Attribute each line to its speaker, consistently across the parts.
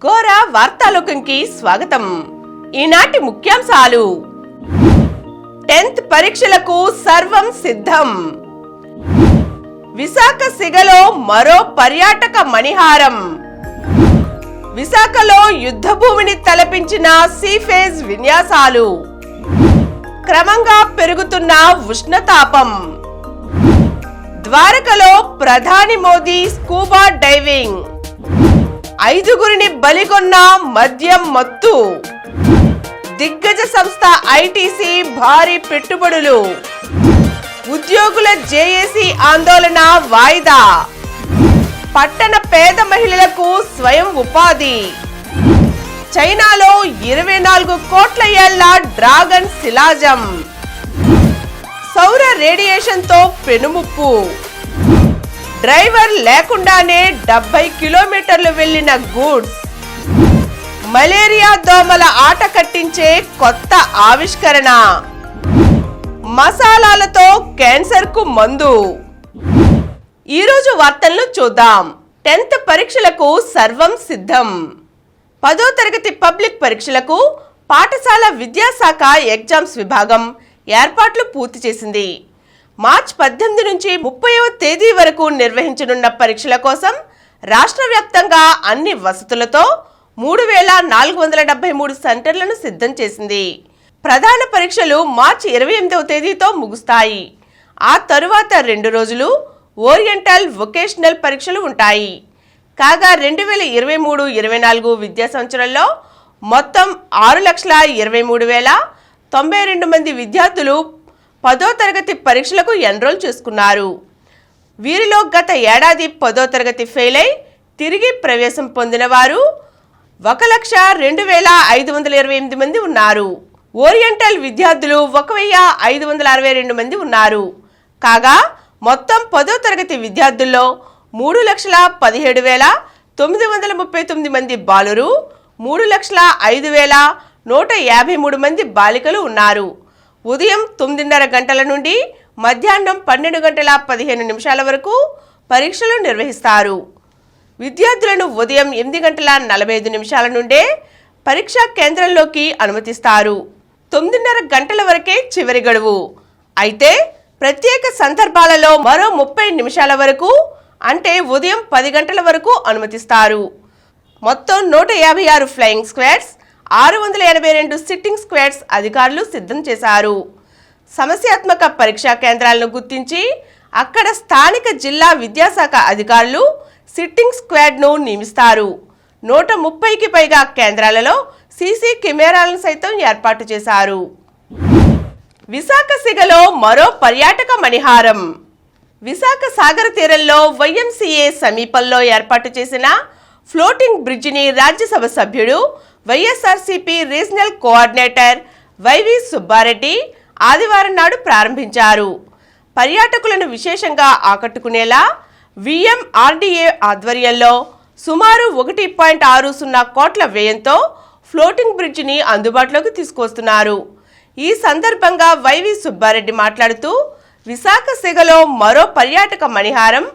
Speaker 1: ఘోర వార్తాలోకంకి స్వాగతం. ఈనాటి ముఖ్యాంశాలు: 10th పరీక్షలకు సర్వం సిద్ధం. విశాఖ సిగలో మరో పర్యాటక మణిహారం. విశాఖలో యుద్ధ భూమిని తలపించిన సీఫేజ్ విన్యాసాలు. క్రమంగా పెరుగుతున్న ఉష్ణతాపం. ద్వారకలో ప్రధాని మోదీ స్కూబా డైవింగ్. 5గురిని బలిగొన్న మద్యం మత్తు. దిగ్గజ సంస్థ ఐటీసీ భారీ పెట్టుబడులు. ఉద్యోగుల జేఏసీ ఆందోళన వాయిదా. పట్టణ పేద మహిళలకు స్వయం ఉపాధి. చైనాలో 24 కోట్ల ఏళ్ల డ్రాగన్ శిలాజం. సౌర రేడియేషన్తో పెనుముప్పు. డ్రైవర్ లేకుండానే 70 కిలోమీటర్లు వెళ్లిన గూడ్స్. మలేరియా దోమల ఆట కట్టించే కొత్త ఆవిష్కరణ. మసాలాలతో క్యాన్సర్ కు మందు. ఈరోజు వార్తలను చూద్దాం. 10th పరీక్షలకు సర్వం సిద్ధం. 10వ తరగతి పబ్లిక్ పరీక్షలకు పాఠశాల విద్యాశాఖ ఎగ్జామ్స్ విభాగం ఏర్పాట్లు పూర్తి చేసింది. మార్చి 18 నుంచి 30వ తేదీ వరకు నిర్వహించనున్న పరీక్షల కోసం రాష్ట్ర వ్యాప్తంగా అన్ని వసతులతో 3473 సెంటర్లను సిద్ధం చేసింది. ప్రధాన పరీక్షలు మార్చి 28వ తేదీతో ముగుస్తాయి. ఆ తరువాత 2 రోజులు ఓరియంటల్ వొకేషనల్ పరీక్షలు ఉంటాయి. కాగా 2023-24 విద్యా సంవత్సరంలో మొత్తం 6,23,092 మంది విద్యార్థులు 10వ తరగతి పరీక్షలకు ఎన్రోల్ చేసుకున్నారు. వీరిలో గత ఏడాది 10వ తరగతి ఫెయిల్ అయి తిరిగి ప్రవేశం పొందిన వారు 1,02,528 మంది ఉన్నారు. ఓరియంటల్ విద్యార్థులు 1,562 మంది ఉన్నారు. కాగా మొత్తం 10వ తరగతి విద్యార్థుల్లో 3,17,939 మంది బాలురు, 3,05,153 మంది బాలికలు ఉన్నారు. ఉదయం 9:30 గంటల నుండి మధ్యాహ్నం 12:15 వరకు పరీక్షలు నిర్వహిస్తారు. విద్యార్థులను ఉదయం 8:45 నుండే పరీక్షా కేంద్రంలోకి అనుమతిస్తారు. 9:30 గంటల వరకే చివరి గడువు. అయితే ప్రత్యేక సందర్భాలలో మరో 30 నిమిషాల వరకు, అంటే ఉదయం 10 గంటల వరకు అనుమతిస్తారు. మొత్తం 156 ఫ్లయింగ్ స్క్వాడ్స్, 682 సిట్టింగ్ స్క్వాడ్స్ అధికారులు సిద్ధం చేశారు. సమస్యాత్మక పరీక్షా కేంద్రాలను గుర్తించి అక్కడ స్థానిక జిల్లా విద్యాశాఖ అధికారులు సిట్టింగ్ స్క్వాడ్ను నియమిస్తారు. 130కి పైగా కేంద్రాలలో సీసీ కెమెరాలను సైతం ఏర్పాటు చేశారు. విశాఖ సిగలో మరో పర్యాటక మణిహారం. విశాఖ సాగర తీరంలో వైఎంసీఏ సమీపంలో ఏర్పాటు చేసిన ఫ్లోటింగ్ బ్రిడ్జిని రాజ్యసభ సభ్యుడు, వైఎస్ఆర్సీపీ రీజనల్ కోఆర్డినేటర్ వైవి సుబ్బారెడ్డి ఆదివారం నాడు ప్రారంభించారు. పర్యాటకులను విశేషంగా ఆకట్టుకునేలా విఎంఆర్డీఏ ఆధ్వర్యంలో సుమారు 1.60 కోట్ల వ్యయంతో ఫ్లోటింగ్ బ్రిడ్జిని అందుబాటులోకి తీసుకొస్తున్నారు. ఈ సందర్భంగా వైవి సుబ్బారెడ్డి మాట్లాడుతూ, విశాఖ సిగలో మరో పర్యాటక మణిహారం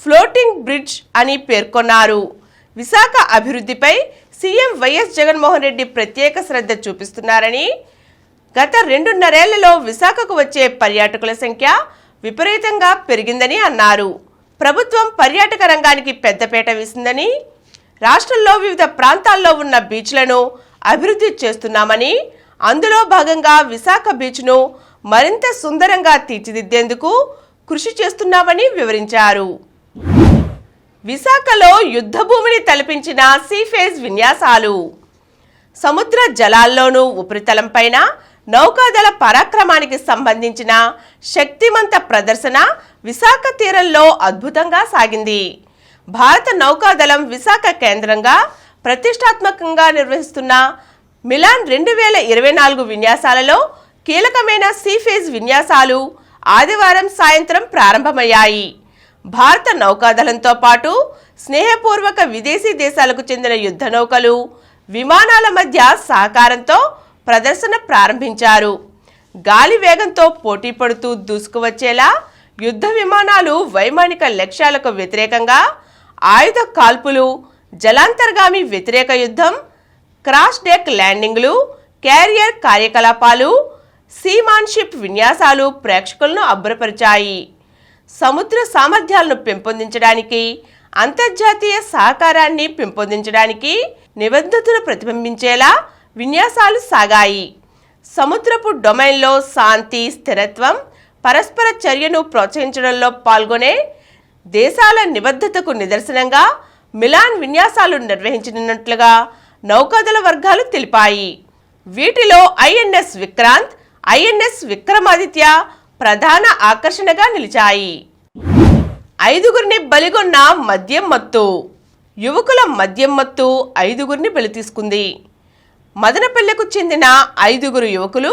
Speaker 1: ఫ్లోటింగ్ బ్రిడ్జ్ అని పేర్కొన్నారు. విశాఖ అభివృద్ధిపై సీఎం వైఎస్ జగన్మోహన్ రెడ్డి ప్రత్యేక శ్రద్ధ చూపిస్తున్నారని, గత 2.5 ఏళ్లలో విశాఖకు వచ్చే పర్యాటకుల సంఖ్య విపరీతంగా పెరిగిందని అన్నారు. ప్రభుత్వం పర్యాటక రంగానికి పెద్దపీట వేసిందని, రాష్ట్రంలో వివిధ ప్రాంతాల్లో ఉన్న బీచ్లను అభివృద్ధి చేస్తున్నామని, అందులో భాగంగా విశాఖ బీచ్ను మరింత సుందరంగా తీర్చిదిద్దేందుకు కృషి చేస్తున్నామని వివరించారు. విశాఖలో యుద్ధ భూమిని తలపించిన సీఫేజ్ విన్యాసాలు. సముద్ర జలాల్లోనూ ఉపరితలంపైన నౌకాదళ పరాక్రమానికి సంబంధించిన శక్తిమంత ప్రదర్శన విశాఖ తీరంలో అద్భుతంగా సాగింది. భారత నౌకాదళం విశాఖ కేంద్రంగా ప్రతిష్టాత్మకంగా నిర్వహిస్తున్న మిలాన్ 2024 విన్యాసాలలో కీలకమైన సీఫేజ్ విన్యాసాలు ఆదివారం సాయంత్రం ప్రారంభమయ్యాయి. భారత నౌకాదళంతో పాటు స్నేహపూర్వక విదేశీ దేశాలకు చెందిన యుద్ధ నౌకలు, విమానాల మధ్య సహకారంతో ప్రదర్శన ప్రారంభించారు. గాలి వేగంతో పోటీ పడుతూ దూసుకువచ్చేలా యుద్ధ విమానాలు వైమానిక లక్ష్యాలకు వ్యతిరేకంగా ఆయుధ కాల్పులు, జలాంతర్గామి వ్యతిరేక యుద్ధం, క్రాస్ డెక్ ల్యాండింగ్లు, క్యారియర్ కార్యకలాపాలు, సీమాన్షిప్ విన్యాసాలు ప్రేక్షకులను అబ్బురపరిచాయి. సముద్ర సామర్థ్యాలను పెంపొందించడానికి, అంతర్జాతీయ సహకారాన్ని పెంపొందించడానికి నిబద్ధతను ప్రతిబింబించేలా విన్యాసాలు సాగాయి. సముద్రపు డొమైన్లో శాంతి, స్థిరత్వం, పరస్పర చర్యను ప్రోత్సహించడంలో పాల్గొనే దేశాల నిబద్ధతకు నిదర్శనంగా మిలాన్ విన్యాసాలు నిర్వహించనున్నట్లుగా నౌకాదళ వర్గాలు తెలిపాయి. వీటిలో ఐఎన్ఎస్ విక్రాంత్, ఐఎన్ఎస్ విక్రమాదిత్య ప్రధాన ఆకర్షణగా నిలిచాయి. 5గురిని బలిగొన్న మద్యం మత్తు. యువకుల మద్యం మత్తు 5గురిని బలి తీసుకుంది. మదనపల్లెకు చెందిన 5గురు యువకులు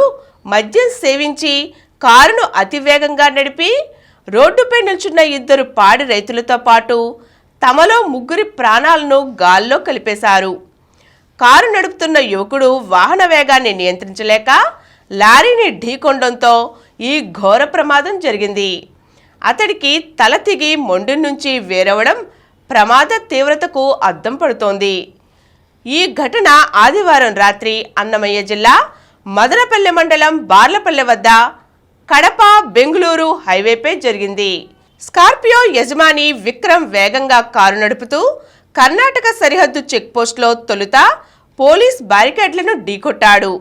Speaker 1: మద్యం సేవించి కారును అతివేగంగా నడిపి రోడ్డుపై నిల్చున్న 2 పాడి రైతులతో పాటు తమలో 3 ప్రాణాలను గాల్లో కలిపేశారు. కారు నడుపుతున్న యువకుడు వాహన వేగాన్ని నియంత్రించలేక లారీని ఢీకొనడంతో ఈ ఘోర ప్రమాదం జరిగింది. అతడికి తల తెగి మొండి నుంచి వేరవడం ప్రమాద తీవ్రతకు అద్దం పడుతోంది. ఈ ఘటన ఆదివారం రాత్రి అన్నమయ్య జిల్లా మదనపల్లె మండలం బార్లపల్లె వద్ద కడప బెంగుళూరు హైవేపై జరిగింది. స్కార్పియో యజమాని విక్రమ్ వేగంగా కారు నడుపుతూ కర్ణాటక సరిహద్దు చెక్పోస్టులో తొలుత పోలీస్ బ్యారికేడ్లను ఢీకొట్టాడు.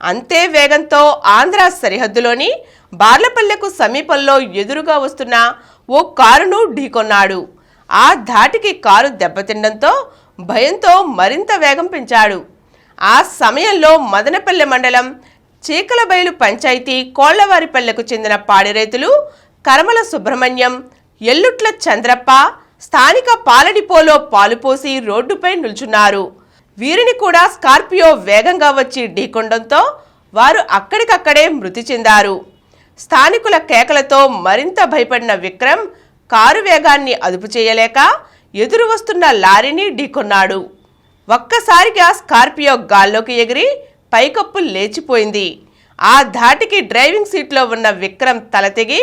Speaker 1: అంతే వేగంతో ఆంధ్ర సరిహద్దులోని బార్లపల్లెకు సమీపంలో ఎదురుగా వస్తున్న ఓ కారును ఢీకొన్నాడు. ఆ ధాటికి కారు దెబ్బతిండంతో భయంతో మరింత వేగం పెంచాడు. ఆ సమయంలో మదనపల్లె మండలం చీకలబైలు పంచాయతీ కోళ్లవారిపల్లెకు చెందిన పాడి రైతులు కరమల సుబ్రహ్మణ్యం, ఎల్లుట్ల చంద్రప్ప స్థానిక పాలడిపోలో పాలుపోసి రోడ్డుపై నిల్చున్నారు. వీరిని కూడా స్కార్పియో వేగంగా వచ్చి ఢీకొనడంతో వారు అక్కడికక్కడే మృతి చెందారు. స్థానికుల కేకలతో మరింత భయపడిన విక్రమ్ కారు వేగాన్ని అదుపు చేయలేక ఎదురు వస్తున్న లారీని ఢీకొన్నాడు. ఒక్కసారిగా స్కార్పియో గాల్లోకి ఎగిరి పైకప్పు లేచిపోయింది. ఆ ధాటికి డ్రైవింగ్ సీట్లో ఉన్న విక్రమ్ తల తెగి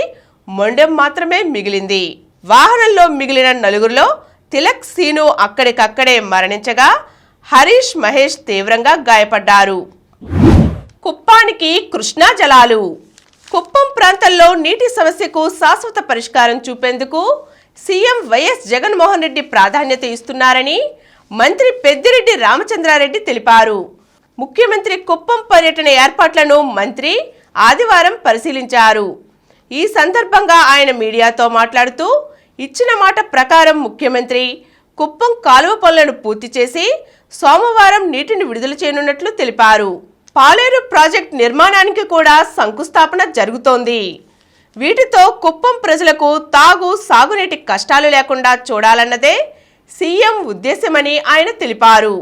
Speaker 1: మొండెం మాత్రమే మిగిలింది. వాహనంలో మిగిలిన 4గురిలో తిలక్, సీను అక్కడికక్కడే మరణించగా హరీష్, మహేష్ తీవ్రంగా గాయపడ్డారు. కుప్పానికి కృష్ణా జలాలు. కుప్పం ప్రాంతంలో నీటి సమస్యకు శాశ్వత పరిష్కారం చూపేందుకు సీఎం వైఎస్ జగన్మోహన్ రెడ్డి ప్రాధాన్యత ఇస్తున్నారని మంత్రి పెద్దిరెడ్డి రామచంద్రారెడ్డి తెలిపారు. ముఖ్యమంత్రి కుప్పం పర్యటన ఏర్పాట్లను మంత్రి ఆదివారం పరిశీలించారు. ఈ సందర్భంగా ఆయన మీడియాతో మాట్లాడుతూ ఇచ్చిన మాట ప్రకారం ముఖ్యమంత్రి కుప్పం కాలువ పనులను పూర్తి చేసి సోమవారం నీటిని విడుదల చేయనున్నట్లు తెలిపారు. పాలేరు ప్రాజెక్టు నిర్మాణానికి కూడా శంకుస్థాపన జరుగుతోంది. వీటితో కుప్పం ప్రజలకు తాగు, సాగునీటి కష్టాలు లేకుండా చూడాలన్నదే సీఎం ఉద్దేశమని ఆయన తెలిపారు.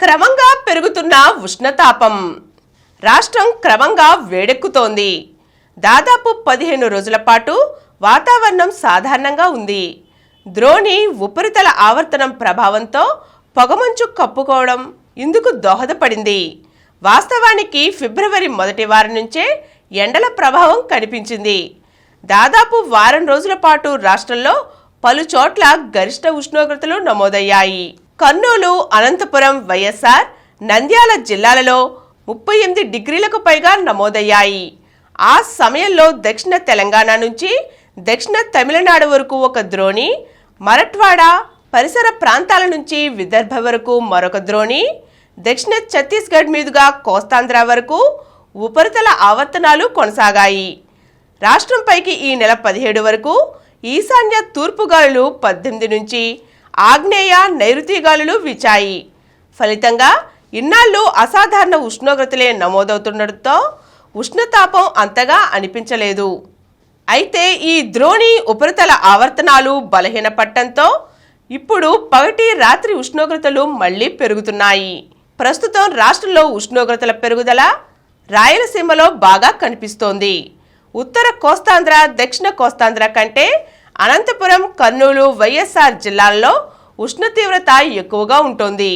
Speaker 1: క్రమంగా పెరుగుతున్న ఉష్ణతాపం. రాష్ట్రం క్రమంగా వేడెక్కుతోంది. దాదాపు 15 రోజుల పాటు వాతావరణం సాధారణంగా ఉంది. ద్రోణి ఉపరితల ఆవర్తనం ప్రభావంతో పొగమంచు కప్పుకోవడం ఇందుకు దోహదపడింది. వాస్తవానికి ఫిబ్రవరి మొదటి వారం నుంచే ఎండల ప్రభావం కనిపించింది. దాదాపు వారం రోజుల పాటు రాష్ట్రంలో పలు చోట్ల గరిష్ట ఉష్ణోగ్రతలు నమోదయ్యాయి. కర్నూలు, అనంతపురం, వైఎస్ఆర్, నంద్యాల జిల్లాలలో 38 డిగ్రీలకు పైగా నమోదయ్యాయి. ఆ సమయంలో దక్షిణ తెలంగాణ నుంచి దక్షిణ తమిళనాడు వరకు ఒక ద్రోణి, మరఠ్వాడ పరిసర ప్రాంతాల నుంచి విదర్భ వరకు మరొక ద్రోణి, దక్షిణ ఛత్తీస్గఢ్ మీదుగా కోస్తాంధ్ర వరకు ఉపరితల ఆవర్తనాలు కొనసాగాయి. రాష్ట్రంపైకి ఈ నెల 17 వరకు ఈశాన్య తూర్పు గాలులు 18 నుంచి ఆగ్నేయ, నైరుతి గాలులు వీచాయి. ఫలితంగా ఇన్నాళ్లు అసాధారణ ఉష్ణోగ్రతలే నమోదవుతుండటంతో ఉష్ణతాపం అంతగా అనిపించలేదు. అయితే ఈ ద్రోణి ఉపరితల ఆవర్తనాలు బలహీనపడటంతో ఇప్పుడు పగటి, రాత్రి ఉష్ణోగ్రతలు మళ్లీ పెరుగుతున్నాయి. ప్రస్తుతం రాష్ట్రంలో ఉష్ణోగ్రతల పెరుగుదల రాయలసీమలో బాగా కనిపిస్తోంది. ఉత్తర కోస్తాంధ్ర, దక్షిణ కోస్తాంధ్ర కంటే అనంతపురం, కర్నూలు, వైఎస్ఆర్ జిల్లాల్లో ఉష్ణ తీవ్రత ఎక్కువగా ఉంటుంది.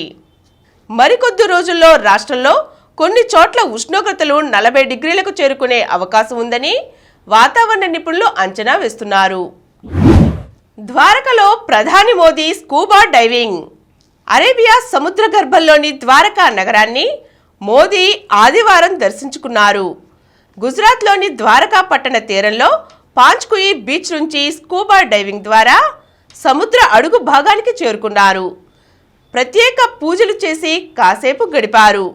Speaker 1: మరికొద్ది రోజుల్లో రాష్ట్రంలో కొన్ని చోట్ల ఉష్ణోగ్రతలు 40 డిగ్రీలకు చేరుకునే అవకాశం ఉందని వాతావరణ నిపుణులు అంచనా వేస్తున్నారు. ద్వారకలో ప్రధాని మోదీ స్కూబా డైవింగ్. అరేబియా సముద్ర గర్భంలోని ద్వారకా నగరాన్ని మోదీ ఆదివారం దర్శించుకున్నారు. గుజరాత్లోని ద్వారకా పట్టణ తీరంలో పాంచ్కుయి బీచ్ నుంచి స్కూబా డైవింగ్ ద్వారా సముద్ర అడుగు భాగానికి చేరుకున్నారు. ప్రత్యేక పూజలు చేసి కాసేపు గడిపారు.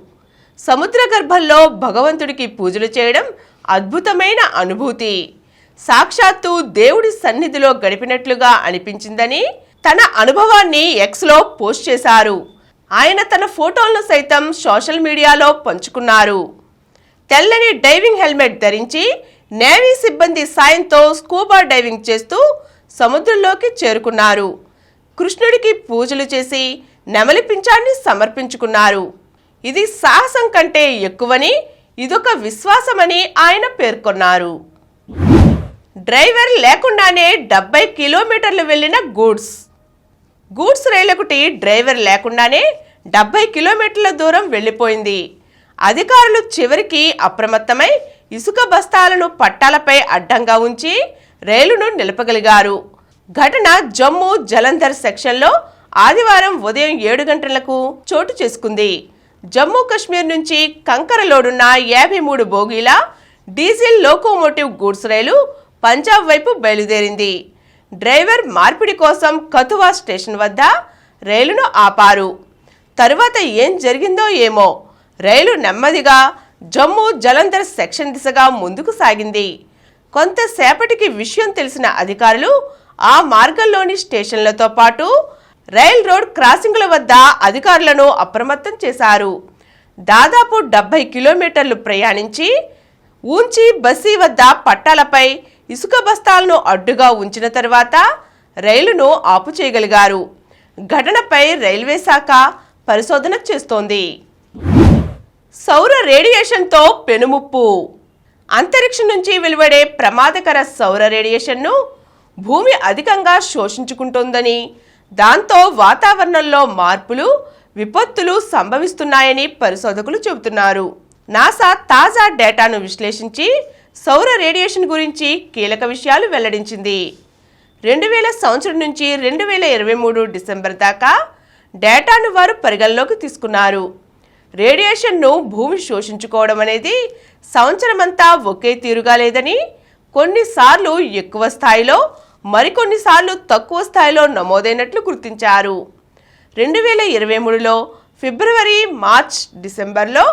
Speaker 1: సముద్ర గర్భంలో భగవంతుడికి పూజలు చేయడం అద్భుతమైన అనుభూతి. సాక్షాత్తు దేవుడి సన్నిధిలో గడిపినట్లుగా అనిపించిందని తన అనుభవాన్ని ఎక్స్లో పోస్ట్ చేశారు. ఆయన తన ఫోటోలను సైతం సోషల్ మీడియాలో పంచుకున్నారు. తెల్లని డైవింగ్ హెల్మెట్ ధరించి నేవీ సిబ్బంది సాయంతో స్కూబా డైవింగ్ చేస్తూ సముద్రంలోకి చేరుకున్నారు. కృష్ణుడికి పూజలు చేసి నెమలి పింఛాన్ని సమర్పించుకున్నారు. ఇది సాహసం కంటే ఎక్కువని, ఇదొక విశ్వాసమని ఆయన పేర్కొన్నారు. డ్రైవర్ లేకుండానే 70 కిలోమీటర్లు వెళ్లిన గూడ్స్ రైలొకటి డ్రైవర్ లేకుండానే 70 కిలోమీటర్ల దూరం వెళ్లిపోయింది. అధికారులు చివరికి అప్రమత్తమై ఇసుక బస్తాలను పట్టాలపై అడ్డంగా ఉంచి రైలును నిలపగలిగారు. ఘటన జమ్మూ జలంధర్ సెక్షన్లో ఆదివారం ఉదయం 7 గంటలకు చోటు చేసుకుంది. జమ్మూ కాశ్మీర్ నుంచి కంకర లోడున్న 53 బోగీల డీజిల్ లోకోమోటివ్ గూడ్స్ రైలు పంజాబ్ వైపు బయలుదేరింది. డ్రైవర్ మార్పిడి కోసం కథువా స్టేషన్ వద్ద రైలును ఆపారు. తరువాత ఏం జరిగిందో ఏమో, రైలు నెమ్మదిగా జమ్మూ జలంధర్ సెక్షన్ దిశగా ముందుకు సాగింది. కొంతసేపటికి విషయం తెలిసిన అధికారులు ఆ మార్గంలోని స్టేషన్లతో పాటు రైల్ రోడ్ క్రాసింగ్ల వద్ద అధికారులను అప్రమత్తం చేశారు. దాదాపు 70 కిలోమీటర్లు ప్రయాణించి ఊంచి బస్సీ వద్ద పట్టాలపై ఇసుక బస్తాలను అడ్డుగా ఉంచిన తర్వాత రైలును ఆపు చేయగలిగారు. ఘటనపై రైల్వే శాఖ పరిశోధన చేస్తోంది. సౌర రేడియేషన్తో పెనుముప్పు. అంతరిక్షం నుంచి వెలువడే ప్రమాదకర సౌర రేడియేషన్ను భూమి అధికంగా శోషించుకుంటోందని, దాంతో వాతావరణంలో మార్పులు, విపత్తులు సంభవిస్తున్నాయని పరిశోధకులు చెబుతున్నారు. నాసా తాజా డేటాను విశ్లేషించి సౌర రేడియేషన్ గురించి కీలక విషయాలు వెల్లడించింది. 2000 సంవత్సరం నుంచి 2023 డిసెంబర్ దాకా డేటాను వారు పరిగణలోకి తీసుకున్నారు. రేడియేషన్ను భూమి శోషించుకోవడం అనేది సంవత్సరమంతా ఒకే తీరుగా లేదని, కొన్నిసార్లు ఎక్కువ స్థాయిలో, మరికొన్నిసార్లు తక్కువ స్థాయిలో నమోదైనట్లు గుర్తించారు. 2023లో ఫిబ్రవరి, మార్చ్, డిసెంబర్లో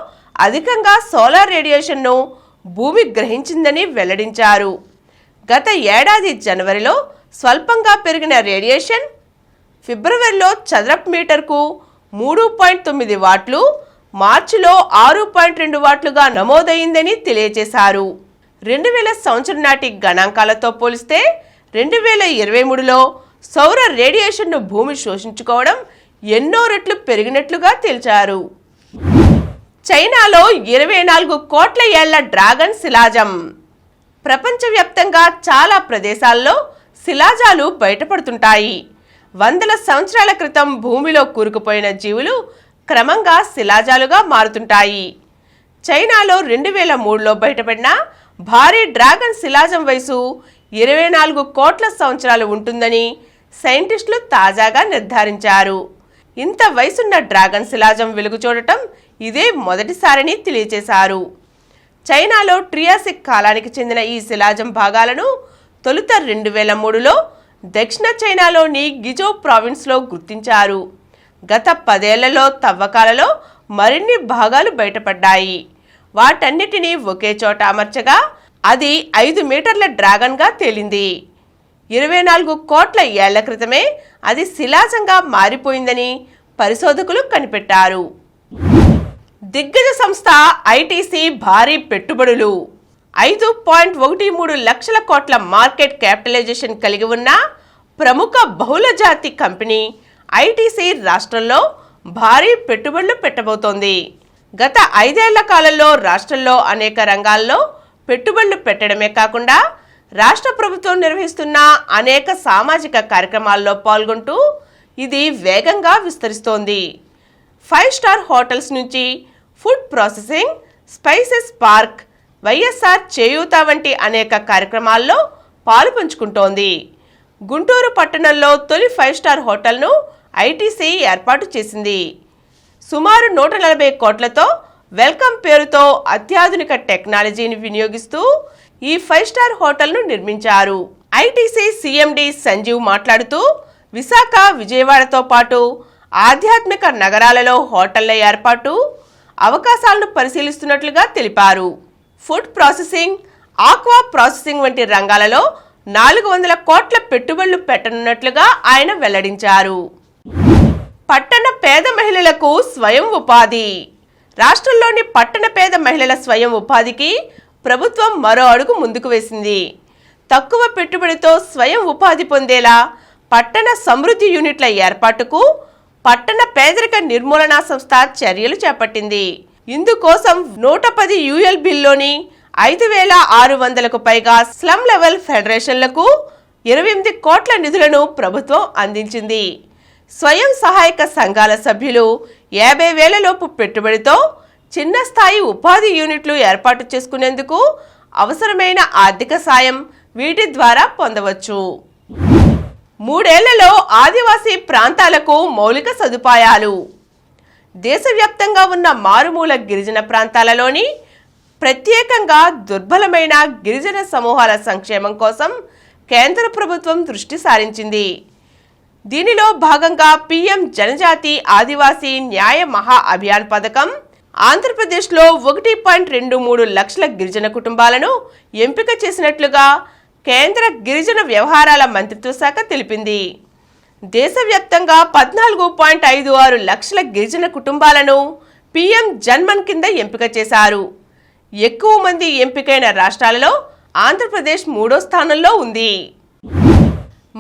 Speaker 1: అధికంగా సోలార్ రేడియేషన్ను భూమి గ్రహించిందని వెల్లడించారు. గత ఏడాది జనవరిలో స్వల్పంగా పెరిగిన రేడియేషన్ ఫిబ్రవరిలో చదరపు మీటర్కు 3.9 వాట్లు, మార్చిలో 6.2 వాట్లుగా నమోదైందని తెలియజేశారు. 2000 సంవత్సరం నాటి గణాంకాలతో పోలిస్తే 2023లో సౌర రేడియేషన్ను భూమి శోషించుకోవడం ఎన్నో రెట్లు పెరిగినట్లుగా తేల్చారు. చైనాలో 24 కోట్ల ఏళ్ల డ్రాగన్ శిలాజం. ప్రపంచవ్యాప్తంగా చాలా ప్రదేశాల్లో శిలాజాలు బయటపడుతుంటాయి. వందల సంవత్సరాల క్రితం భూమిలో కూరుకుపోయిన జీవులు క్రమంగా శిలాజాలుగా మారుతుంటాయి. చైనాలో 2003లో బయటపడిన భారీ డ్రాగన్ శిలాజం వయసు 24 కోట్ల సంవత్సరాలు ఉంటుందని సైంటిస్టులు తాజాగా నిర్ధారించారు. ఇంత వయసున్న డ్రాగన్ శిలాజం వెలుగు చూడటం ఇదే మొదటిసారని తెలియజేశారు. చైనాలో ట్రియాసిక్ కాలానికి చెందిన ఈ శిలాజం భాగాలను తొలుత 2003లో దక్షిణ చైనాలోని గిజో ప్రావిన్స్లో గుర్తించారు. గత 10 ఏళ్లలో తవ్వకాలలో మరిన్ని భాగాలు బయటపడ్డాయి. వాటన్నిటినీ ఒకే చోట అమర్చగా అది 5 మీటర్ల డ్రాగన్గా తేలింది. 24 కోట్ల ఏళ్ల క్రితమే అది శిలాజంగా మారిపోయిందని పరిశోధకులు కనిపెట్టారు. దిగ్గజ సంస్థ ఐటీసీ భారీ పెట్టుబడులు. 5.13 లక్షల కోట్ల మార్కెట్ క్యాపిటలైజేషన్ కలిగి ఉన్న ప్రముఖ బహుళజాతి కంపెనీ ఐటీసీ రాష్ట్రంలో భారీ పెట్టుబడులు పెట్టబోతోంది. గత 5 ఏళ్ల కాలంలో రాష్ట్రంలో అనేక రంగాల్లో పెట్టుబడులు పెట్టడమే కాకుండా రాష్ట్ర ప్రభుత్వం నిర్వహిస్తున్న అనేక సామాజిక కార్యక్రమాల్లో పాల్గొంటూ ఇది వేగంగా విస్తరిస్తోంది. 5 స్టార్ హోటల్స్ నుంచి food processing, spices park, YSR చేయూత వంటి అనేక కార్యక్రమాల్లో పాలు పంచుకుంటోంది. గుంటూరు పట్టణంలో తొలి 5 స్టార్ హోటల్ను ఐటీసీ ఏర్పాటు చేసింది. సుమారు 140 కోట్లతో వెల్కమ్ పేరుతో అత్యాధునిక టెక్నాలజీని వినియోగిస్తూ ఈ 5 స్టార్ హోటల్ను నిర్మించారు. ఐటీసీ సీఎండీ సంజీవ్ మాట్లాడుతూ విశాఖ, విజయవాడతో పాటు ఆధ్యాత్మిక నగరాలలో హోటళ్ల ఏర్పాటు అవకాశాలను పరిశీలిస్తున్నట్లుగా తెలిపారు. ఫుడ్ ప్రాసెసింగ్, ఆక్వా ప్రాసెసింగ్ వంటి రంగాలలో 400 కోట్ల పెట్టుబడులు పెట్టనున్నట్లుగా ఆయన వెల్లడించారు. పట్టణ పేద మహిళలకు స్వయం ఉపాధి. రాష్ట్రంలోని పట్టణ పేద మహిళల స్వయం ఉపాధికి ప్రభుత్వం మరో అడుగు ముందుకు వేసింది. తక్కువ పెట్టుబడితో స్వయం ఉపాధి పొందేలా పట్టణ సమృద్ధి యూనిట్ల ఏర్పాటుకు పట్టణ పేదరిక నిర్మూలన సంస్థ చర్యలు చేపట్టింది. ఇందుకోసం 110 యుఎల్బిల్లోని 5,600కు పైగా స్లమ్ లెవెల్ ఫెడరేషన్లకు 28 కోట్ల నిధులను ప్రభుత్వం అందించింది. స్వయం సహాయక సంఘాల సభ్యులు 50,000 లోపు పెట్టుబడితో చిన్న స్థాయి ఉపాధి యూనిట్లు ఏర్పాటు చేసుకునేందుకు అవసరమైన ఆర్థిక సాయం వీటి ద్వారా పొందవచ్చు. 3 ఏళ్లలో ఆదివాసీ ప్రాంతాలకు మౌలిక సదుపాయాలు. దేశవ్యాప్తంగా ఉన్న మారుమూల గిరిజన ప్రాంతాలలోని ప్రత్యేకంగా దుర్బలమైన గిరిజన సమూహాల సంక్షేమం కోసం కేంద్ర ప్రభుత్వం దృష్టి సారించింది. దీనిలో భాగంగా పీఎం జనజాతి ఆదివాసీ న్యాయ మహా అభియాన్ పథకం ఆంధ్రప్రదేశ్లో 1.23 లక్షల గిరిజన కుటుంబాలను ఎంపిక చేసినట్లుగా కేంద్ర గిరిజన వ్యవహారాల మంత్రిత్వ శాఖ తెలిపింది. దేశవ్యాప్తంగా 14.56 లక్షల గిరిజన కుటుంబాలను పీఎం జన్మన్ కింద ఎంపిక చేశారు. ఎక్కువ మంది ఎంపికైన రాష్ట్రాలలో ఆంధ్రప్రదేశ్ 3వ స్థానంలో ఉంది.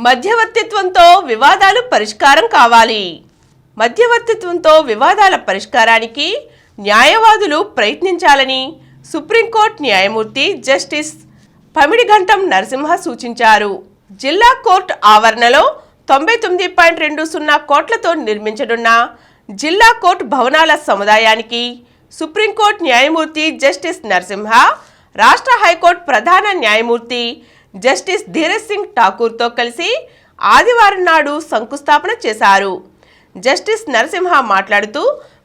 Speaker 1: మధ్యవర్తిత్వంతో వివాదాలు పరిష్కారం కావాలి. మధ్యవర్తిత్వంతో వివాదాల పరిష్కారానికి న్యాయవాదులు ప్రయత్నించాలని సుప్రీంకోర్టు న్యాయమూర్తి జస్టిస్ పమిడిఘంటం నరసింహ సూచించారు. జిల్లా కోర్టు ఆవరణలో 99.20 కోట్లతో నిర్మించనున్న జిల్లా కోర్టు భవనాల సముదాయానికి సుప్రీంకోర్టు న్యాయమూర్తి జస్టిస్ నరసింహ, రాష్ట్ర హైకోర్టు ప్రధాన న్యాయమూర్తి జస్టిస్ ధీరజ్ సింగ్ ఠాకూర్తో కలిసి ఆదివారం నాడు శంకుస్థాపన చేశారు. జస్టిస్ నరసింహ మాట్లాడుతూ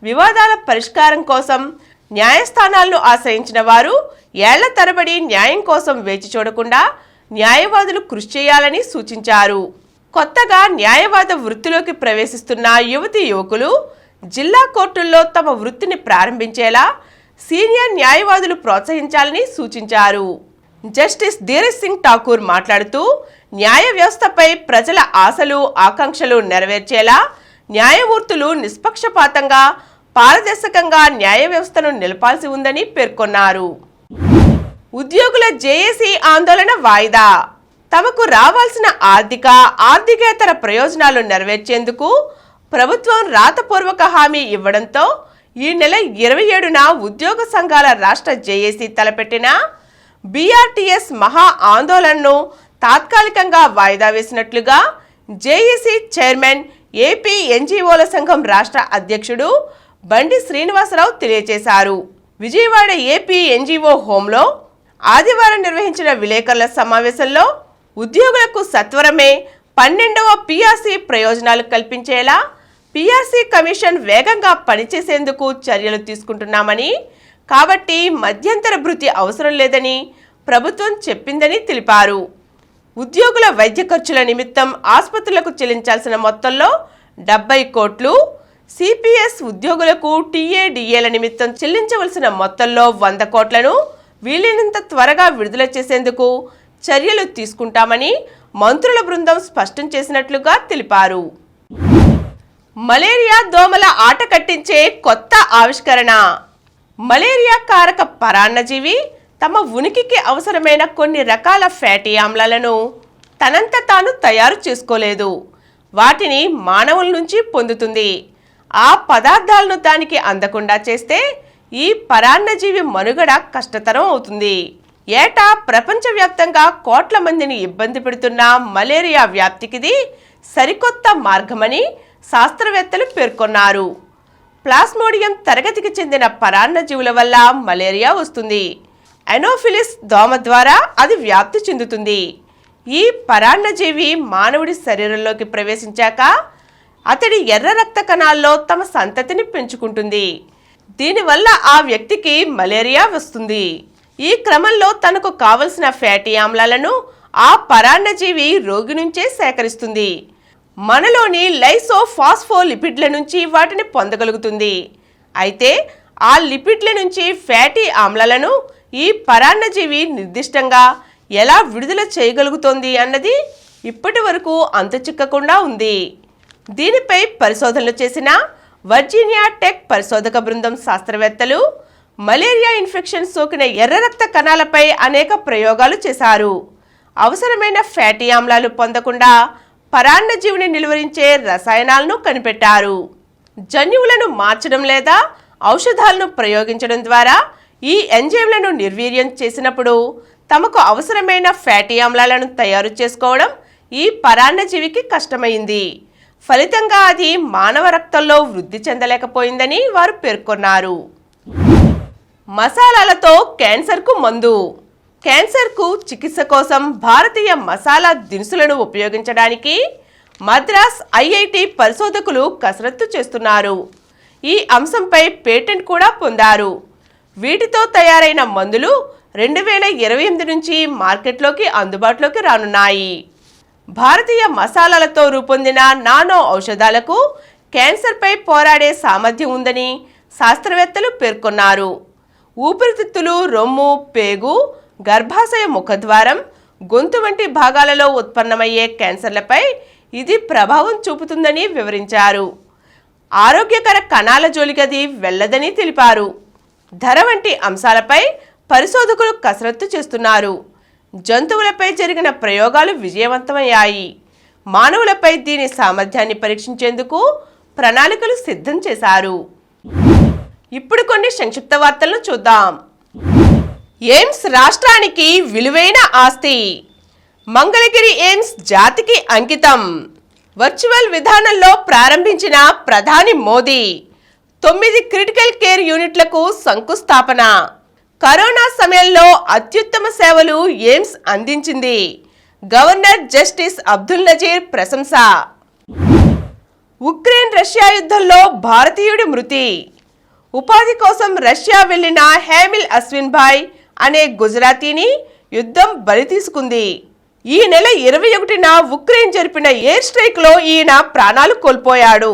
Speaker 1: వివాదాల పరిష్కారం కోసం న్యాయస్థానాలను ఆశ్రయించిన వారు ఏళ్ల తరబడి న్యాయం కోసం వేచి చూడకుండా న్యాయవాదులు కృషి చేయాలని సూచించారు. కొత్తగా న్యాయవాద వృత్తిలోకి ప్రవేశిస్తున్న యువతీ యువకులు జిల్లా కోర్టుల్లో తమ వృత్తిని ప్రారంభించేలా సీనియర్ న్యాయవాదులు ప్రోత్సహించాలని సూచించారు. జస్టిస్ ధీరజ్ సింగ్ ఠాకూర్ మాట్లాడుతూ న్యాయ వ్యవస్థపై ప్రజల ఆశలు, ఆకాంక్షలు నెరవేర్చేలా న్యాయమూర్తులు నిష్పక్షపాతంగా, పారదర్శకంగా న్యాయ వ్యవస్థను నిలపాల్సి ఉందని పేర్కొన్నారు. ఉద్యోగుల జేఏసీ ఆందోళన వాయిదా. తమకు రావాల్సిన ఆర్థికేతర ప్రయోజనాలు నెరవేర్చేందుకు ప్రభుత్వం రాతపూర్వక హామీ ఇవ్వడంతో ఈ నెల 27న ఉద్యోగ సంఘాల రాష్ట్ర జేఏసీ తలపెట్టిన బీఆర్టీఎస్ మహా ఆందోళనను తాత్కాలికంగా వాయిదా వేసినట్లుగా జేఏసీ చైర్మన్, ఏపీ ఎన్జీఓల సంఘం రాష్ట్ర అధ్యక్షుడు బండి శ్రీనివాసరావు తెలియజేశారు. విజయవాడ ఏపీ ఎన్జీఓ హోంలో ఆదివారం నిర్వహించిన విలేకరుల సమావేశంలో ఉద్యోగులకు సత్వరమే 12వ పీఆర్సీ ప్రయోజనాలు కల్పించేలా పీఆర్సీ కమిషన్ వేగంగా పనిచేసేందుకు చర్యలు తీసుకుంటున్నామని, కాబట్టి మధ్యంతర భృతి అవసరం లేదని ప్రభుత్వం చెప్పిందని తెలిపారు. ఉద్యోగుల వైద్య ఖర్చుల నిమిత్తం ఆసుపత్రులకు చెల్లించాల్సిన మొత్తంలో 70 కోట్లు, సిపిఎస్ ఉద్యోగులకు టీఏడీఏల నిమిత్తం చెల్లించవలసిన మొత్తంలో 100 కోట్లను వీలైనంత త్వరగా విడుదల చేసేందుకు చర్యలు తీసుకుంటామని మంత్రుల బృందం స్పష్టం చేసినట్లుగా తెలిపారు. మలేరియా దోమల ఆట కట్టించే కొత్త ఆవిష్కరణ. మలేరియా కారక పరాన్నజీవి తమ ఉనికికి అవసరమైన కొన్ని రకాల ఫ్యాటీ ఆమ్లాలను తనంత తాను తయారు చేసుకోలేదు. వాటిని మానవుల నుంచి పొందుతుంది. ఆ పదార్థాలను దానికి అందకుండా చేస్తే ఈ పరాన్నజీవి మనుగడ కష్టతరం అవుతుంది. ఏటా ప్రపంచవ్యాప్తంగా కోట్ల మందిని ఇబ్బంది పెడుతున్న మలేరియా వ్యాప్తికిది సరికొత్త మార్గమని శాస్త్రవేత్తలు పేర్కొన్నారు. ప్లాస్మోడియం తరగతికి చెందిన పరాన్నజీవుల వల్ల మలేరియా వస్తుంది. ఎనోఫిలిస్ దోమ ద్వారా అది వ్యాప్తి చెందుతుంది. ఈ పరాన్నజీవి మానవుడి శరీరంలోకి ప్రవేశించాక అతడి ఎర్ర రక్త కణాల్లో తమ సంతతిని పెంచుకుంటుంది. దీనివల్ల ఆ వ్యక్తికి మలేరియా వస్తుంది. ఈ క్రమంలో తనకు కావలసిన ఫ్యాటీ ఆమ్లాలను ఆ పరాన్నజీవి రోగి నుంచే సేకరిస్తుంది. మనలోని లైసోఫాస్ఫోలిపిడ్ల నుంచి వాటిని పొందగలుగుతుంది. అయితే ఆ లిపిడ్ల నుంచి ఫ్యాటీ ఆమ్లాలను ఈ పరాన్నజీవి నిర్దిష్టంగా ఎలా విడుదల చేయగలుగుతోంది అన్నది ఇప్పటి వరకు అంతుచిక్కకుండా ఉంది. దీనిపై పరిశోధనలు చేసిన వర్జీనియా టెక్ పరిశోధక బృందం శాస్త్రవేత్తలు మలేరియా ఇన్ఫెక్షన్ సోకిన ఎర్ర రక్త కణాలపై అనేక ప్రయోగాలు చేశారు. అవసరమైన ఫ్యాటీ ఆమ్లాలు పొందకుండా పరాన్నజీవిని నిలువరించే రసాయనాలను కనిపెట్టారు. జన్యువులను మార్చడం లేదా ఔషధాలను ప్రయోగించడం ద్వారా ఈ ఎంజైమ్లను నిర్వీర్యం చేసినప్పుడు తమకు అవసరమైన ఫ్యాటీ ఆమ్లాలను తయారు చేసుకోవడం ఈ పరాన్నజీవికి కష్టమైంది. ఫలితంగా అది మానవ రక్తంలో వృద్ధి చెందలేకపోయిందని వారు పేర్కొన్నారు. మసాలాలతో క్యాన్సర్కు మందు. క్యాన్సర్కు చికిత్స కోసం భారతీయ మసాలా దినుసులను ఉపయోగించడానికి మద్రాస్ ఐఐటి పరిశోధకులు కసరత్తు చేస్తున్నారు. ఈ అంశంపై పేటెంట్ కూడా పొందారు. వీటితో తయారైన మందులు 2028 నుంచి మార్కెట్లోకి అందుబాటులోకి రానున్నాయి. భారతీయ మసాలాలతో రూపొందిన నానో ఔషధాలకు క్యాన్సర్పై పోరాడే సామర్థ్యం ఉందని శాస్త్రవేత్తలు పేర్కొన్నారు. ఊపిరితిత్తులు, రొమ్ము, పేగు, గర్భాశయ ముఖద్వారం, గొంతు వంటి భాగాలలో ఉత్పన్నమయ్యే క్యాన్సర్లపై ఇది ప్రభావం చూపుతుందని వివరించారు. ఆరోగ్యకర కణాల జోలికది వెళ్లదని తెలిపారు. ధర వంటి అంశాలపై పరిశోధకులు కసరత్తు చేస్తున్నారు. జంతువులపై జరిగిన ప్రయోగాలు విజయవంతమయ్యాయి. మానవులపై దీని సామర్థ్యాన్ని పరీక్షించేందుకు ప్రణాళికలు సిద్ధం చేశారు. ఇప్పుడు కొన్ని సంక్షిప్త వార్తలను చూద్దాం. ఎయిమ్స్ రాష్ట్రానికి విలువైన ఆస్తి. మంగళగిరి ఎయిమ్స్ జాతికి అంకితం. వర్చువల్ విధానంలో ప్రారంభించిన ప్రధాని మోదీ. 9 క్రిటికల్ కేర్ యూనిట్లకు శంకుస్థాపన. కరోనా సమయంలో అత్యుత్తమ సేవలు ఎయిమ్స్ అందించింది. గవర్నర్ జస్టిస్ అబ్దుల్ నజీర్ ప్రశంస. ఉక్రెయిన్ రష్యా యుద్ధంలో భారతీయుడి మృతి. ఉపాధి కోసం రష్యా వెళ్లిన హేమిల్ అశ్విన్ భాయ్ అనే గుజరాతీని యుద్ధం బలి తీసుకుంది. ఈ నెల 21న ఉక్రెయిన్ జరిపిన ఎయిర్ స్ట్రైక్ లో ఈయన ప్రాణాలు కోల్పోయాడు.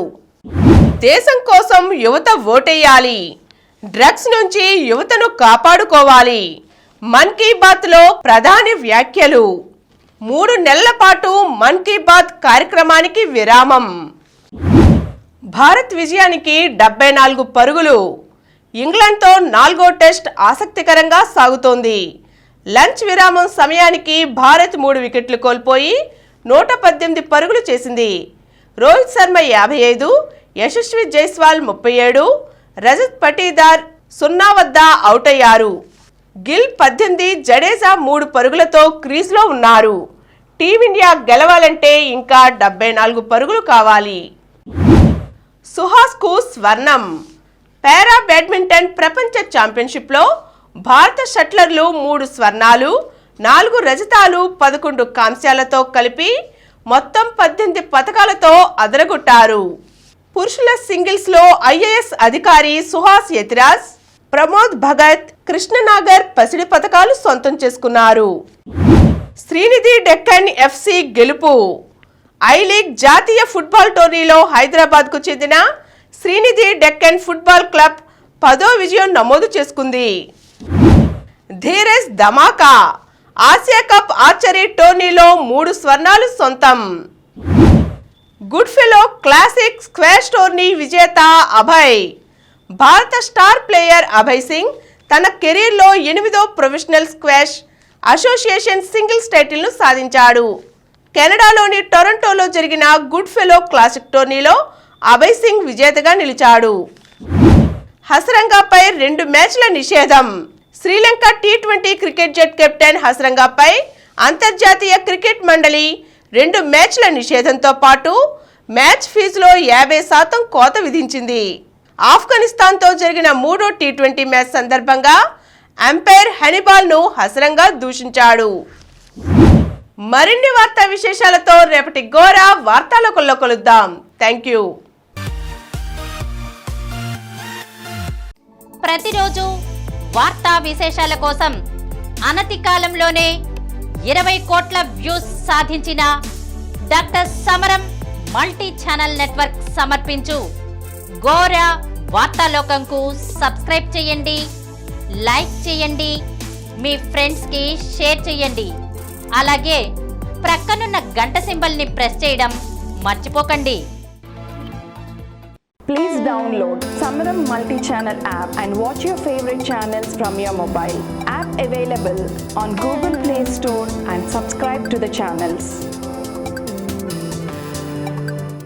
Speaker 1: దేశం కోసం యువత ఓటేయాలి. డ్రగ్స్ నుంచి యువతను కాపాడుకోవాలి. మన్ కీ బాత్ లో ప్రధాని వ్యాఖ్యలు. 3 నెలల పాటు మన్ కీ బాత్ కార్యక్రమానికి విరామం. భారత్ విజయానికి 74 పరుగులు. ఇంగ్లాండ్తో 4వ టెస్ట్ ఆసక్తికరంగా సాగుతోంది. లంచ్ విరామం సమయానికి భారత్ 3 వికెట్లు కోల్పోయి 118 పరుగులు చేసింది. రోహిత్ శర్మ 55, యశస్వి జైస్వాల్ 37, రజత్ పటీదార్ 0 వద్ద అవుట్ అయ్యారు. గిల్ 18, జడేజా 3 పరుగులతో క్రీజ్లో ఉన్నారు. టీమిండియా గెలవాలంటే ఇంకా 74 పరుగులు కావాలి. సుహాస్కు స్వర్ణం. పారా బ్యాడ్మింటన్ ప్రపంచ ఛాంపియన్షిప్లో భారత షట్లర్లు 3 స్వర్ణాలు, 4 రజతాలు, 11 కాంస్యాలతో కలిపి మొత్తం 18 పతకాలతో అదరగొట్టారు. పురుషుల సింగిల్స్లో ఐఏఎస్ అధికారి సుహాస్ యతిరాజ్, ప్రమోద్ భగత్, కృష్ణనాగర్ పసిడి పతకాలు సొంతం చేసుకున్నారు. శ్రీనిధి డెక్కన్ ఎఫ్సి గెలుపు. ఐ లీగ్ జాతీయ ఫుట్బాల్ టోర్నీలో హైదరాబాద్కు చెందిన శ్రీనిధి డెక్కన్ ఫుట్బాల్ క్లబ్ 10వ విజయం నమోదు చేసుకుంది. ధీరజ్ ధమాకా. ఆసియా కప్ ఆర్చరీ టోర్నీలో 3 స్వర్ణాలు సొంతం. Good fellow classic squash tourney విజేత అభయ్. భారత స్టార్ ప్లేయర్ అభయ్ సింగ్ తన కెరీర్లో 8వ ప్రొఫెషనల్ స్క్వాష్ అసోసియేషన్ సింగిల్స్ టైటిల్ను సాధించాడు. కెనడాలోని టొరంటోలో జరిగిన గుడ్ ఫెలో క్లాసిక్ టోర్నీలో అభయ్ సింగ్ విజేతగా నిలిచాడు. హసరంగాపై 2 మ్యాచ్ల నిషేధం. శ్రీలంక టీ20 క్రికెట్ జట్ కెప్టెన్ హసరంగాపై అంతర్జాతీయ క్రికెట్ మండలి 2 మ్యాచ్ల నిషేధంతో పాటు మ్యాచ్ ఫీజులో 50% కోత విధించింది. ఆఫ్ఘనిస్తాన్తో జరిగిన 3వ టీ20 మ్యాచ్ సందర్భంగా అంపైర్ హనిబాల్ను హసరంగా దూషించాడు. మరిన్ని వార్తా విశేషాలతో రేపటి గోరా వార్తాలోకంలో కలుద్దాం. Thank you.
Speaker 2: ప్రతిరోజు వార్తా విశేషాల కోసం అనతి కాలంలోనే 20 కోట్ల వ్యూస్ సాధించిన డాక్టర్ సమరం మల్టీ ఛానల్ నెట్వర్క్ సమర్పించు గోరా వార్తాలోకంకు సబ్స్క్రైబ్ చేయండి, లైక్ చేయండి, మీ ఫ్రెండ్స్కి షేర్ చేయండి. అలాగే ప్రక్కనున్న గంట సింబల్ని ప్రెస్ చేయడం మర్చిపోకండి.
Speaker 3: Please download Samaram Multi-Channel app and watch your favorite channels from your mobile. App available on Google Play Store and subscribe to the channels.